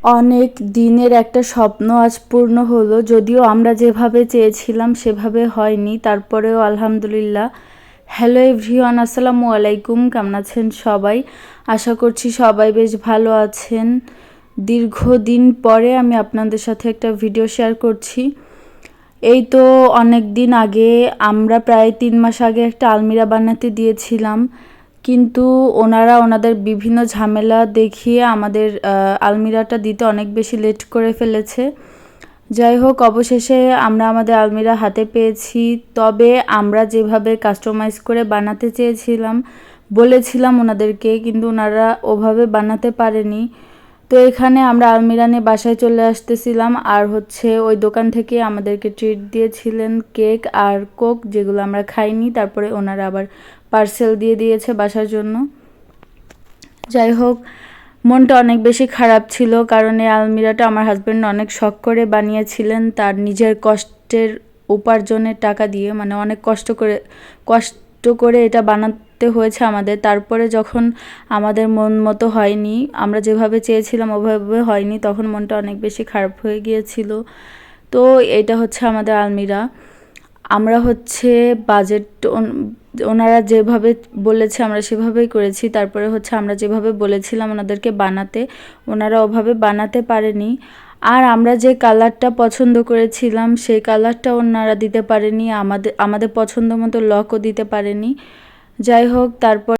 অনেক দিনের একটা স্বপ্ন আজ পূর্ণ হলো, যদিও আমরা যেভাবে চেয়েছিলাম সেভাবে হয়নি, তারপরেও আলহামদুলিল্লাহ। হ্যালো এভরিওয়ান, আসসালামু আলাইকুম। কেমন আছেন সবাই? আশা করছি সবাই বেশ ভালো আছেন। দীর্ঘদিন পরে আমি আপনাদের সাথে একটা ভিডিও শেয়ার করছি। এই তো অনেক দিন আগে, আমরা প্রায় 3 মাস আগে একটা আলমিরা বানাতে দিয়েছিলাম, কিন্তু ওনারা ওনাদের বিভিন্ন ঝামেলা দেখিয়ে আমাদের আলমিরাটা দিতে অনেক বেশি লেট করে ফেলেছে। যাই হোক, অবশেষে আমরা আমাদের আলমিরা হাতে পেয়েছি। তবে আমরা যেভাবে কাস্টমাইজ করে বানাতে চেয়েছিলাম, বলেছিলাম ওনাদেরকে, কিন্তু ওনারা ওভাবে বানাতে পারেনি। তো এখানে আমরা আলমিরা নিয়ে বাসায় চলে আসতেছিলাম, আর ওই দোকান থেকে আমাদেরকে ট্রিট দিয়েছিলেন কেক আর কোক, যেগুলো আমরা খাইনি। তারপরে ওনারা আবার পার্সেল দিয়ে দিয়েছে বাসার জন্য। যাই হোক, মনটা অনেক বেশি খারাপ ছিল, কারণ এই আলমিরাটা আমার হাজব্যান্ড অনেক শখ করে বানিয়েছিলেন তার নিজের কষ্টের উপার্জনের টাকা দিয়ে, মানে অনেক কষ্ট করে এটা বানাতে হয়েছে আমাদের। তারপরে যখন আমাদের মন মতো হয়নি, আমরা যেভাবে চেয়েছিলাম ওভাবে হয়নি, তখন মনটা অনেক বেশি খারাপ হয়ে গিয়েছিল। তো এটা আমাদের আলমিরা। আমরা বাজেট ওনারা যেভাবে বলেছে আমরা সেভাবেই করেছি। তারপরে আমরা যেভাবে বলেছিলাম ওনাদেরকে বানাতে, ওনারা ওভাবে বানাতে পারেনি। আর আমরা যে কালারটা পছন্দ করেছিলাম সেই কালারটা ওনারা দিতে পারেনি, আমাদের পছন্দ মতো লকও দিতে পারেনি। যাই হোক, তারপর